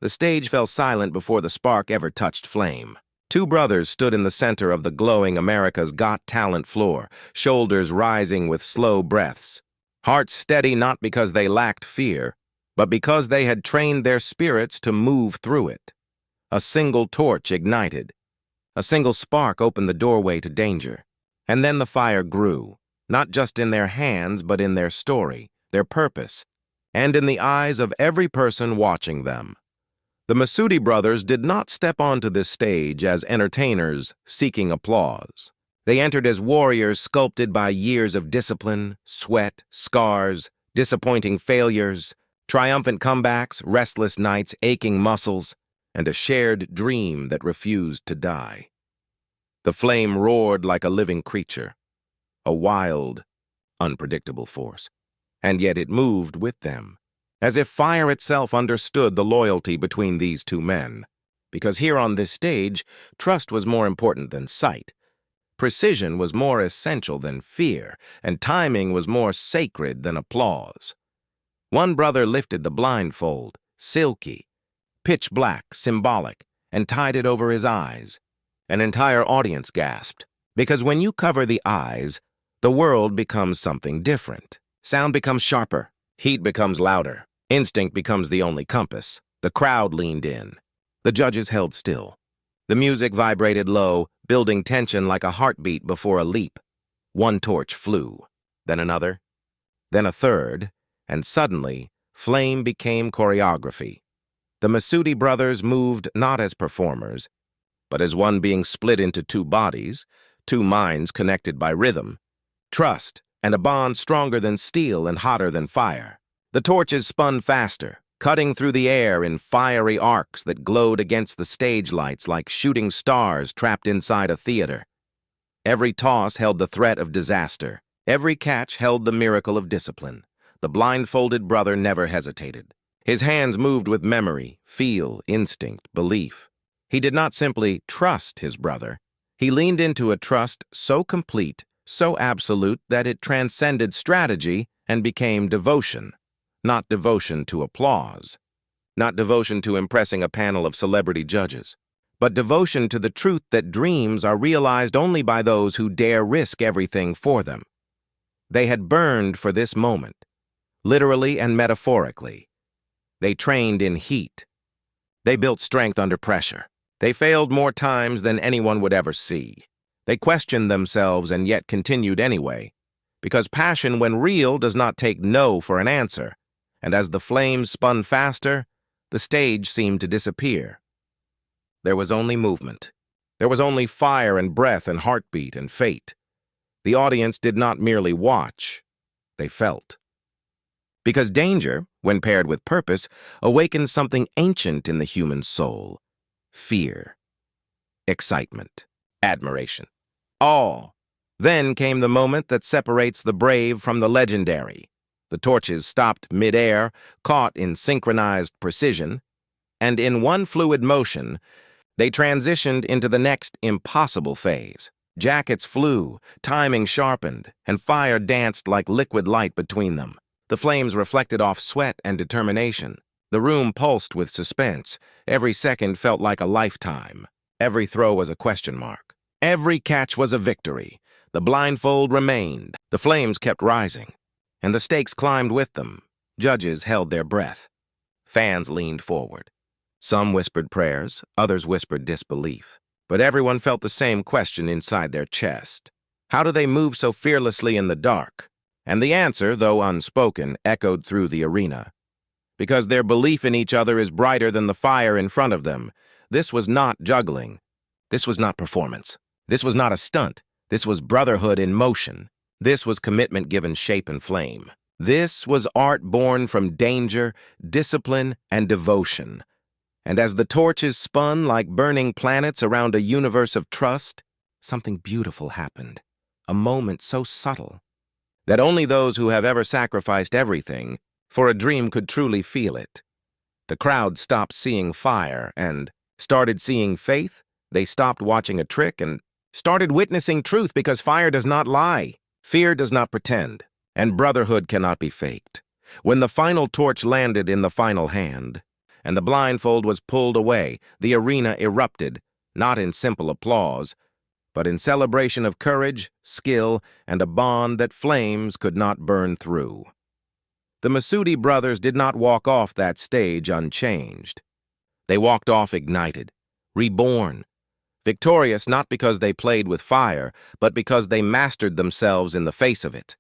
The stage fell silent before the spark ever touched flame. Two brothers stood in the center of the glowing America's Got Talent floor, shoulders rising with slow breaths, hearts steady not because they lacked fear, but because they had trained their spirits to move through it. A single torch ignited. A single spark opened the doorway to danger. And then the fire grew, not just in their hands, but in their story, their purpose, and in the eyes of every person watching them. The Messoudi brothers did not step onto this stage as entertainers seeking applause. They entered as warriors sculpted by years of discipline, sweat, scars, disappointing failures, triumphant comebacks, restless nights, aching muscles, and a shared dream that refused to die. The flame roared like a living creature, a wild, unpredictable force, and yet it moved with them, as if fire itself understood the loyalty between these two men. Because here on this stage, trust was more important than sight, precision was more essential than fear, and timing was more sacred than applause. One brother lifted the blindfold, silky, pitch black, symbolic, and tied it over his eyes. An entire audience gasped, because when you cover the eyes, the world becomes something different. Sound becomes sharper, heat becomes louder, instinct becomes the only compass. The crowd leaned in. The judges held still. The music vibrated low, building tension like a heartbeat before a leap. One torch flew, then another, then a third, and suddenly, flame became choreography. The Messoudi brothers moved not as performers, but as one being split into two bodies, two minds connected by rhythm, trust, and a bond stronger than steel and hotter than fire. The torches spun faster, cutting through the air in fiery arcs that glowed against the stage lights like shooting stars trapped inside a theater. Every toss held the threat of disaster. Every catch held the miracle of discipline. The blindfolded brother never hesitated. His hands moved with memory, feel, instinct, belief. He did not simply trust his brother. He leaned into a trust so complete, so absolute that it transcended strategy and became devotion. Not devotion to applause, not devotion to impressing a panel of celebrity judges, but devotion to the truth that dreams are realized only by those who dare risk everything for them. They had burned for this moment, literally and metaphorically. They trained in heat. They built strength under pressure. They failed more times than anyone would ever see. They questioned themselves and yet continued anyway, because passion, when real, does not take no for an answer. And as the flames spun faster, the stage seemed to disappear. There was only movement. There was only fire and breath and heartbeat and fate. The audience did not merely watch, they felt. Because danger, when paired with purpose, awakens something ancient in the human soul. Fear, excitement, admiration, awe. Then came the moment that separates the brave from the legendary. The torches stopped mid-air, caught in synchronized precision, and in one fluid motion, they transitioned into the next impossible phase. Jackets flew, timing sharpened, and fire danced like liquid light between them. The flames reflected off sweat and determination. The room pulsed with suspense. Every second felt like a lifetime. Every throw was a question mark. Every catch was a victory. The blindfold remained. The flames kept rising, and the stakes climbed with them. Judges held their breath. Fans leaned forward. Some whispered prayers, others whispered disbelief. But everyone felt the same question inside their chest. How do they move so fearlessly in the dark? And the answer, though unspoken, echoed through the arena. Because their belief in each other is brighter than the fire in front of them. This was not juggling. This was not performance. This was not a stunt. This was brotherhood in motion. This was commitment given shape and flame. This was art born from danger, discipline, and devotion. And as the torches spun like burning planets around a universe of trust, something beautiful happened. A moment so subtle that only those who have ever sacrificed everything for a dream could truly feel it. The crowd stopped seeing fire and started seeing faith. They stopped watching a trick and started witnessing truth, because fire does not lie, fear does not pretend, and brotherhood cannot be faked. When the final torch landed in the final hand, and the blindfold was pulled away. The arena erupted, not in simple applause, but in celebration of courage, skill, and a bond that flames could not burn through. The Messoudi brothers did not walk off that stage unchanged. They walked off ignited, reborn, victorious not because they played with fire, but because they mastered themselves in the face of it.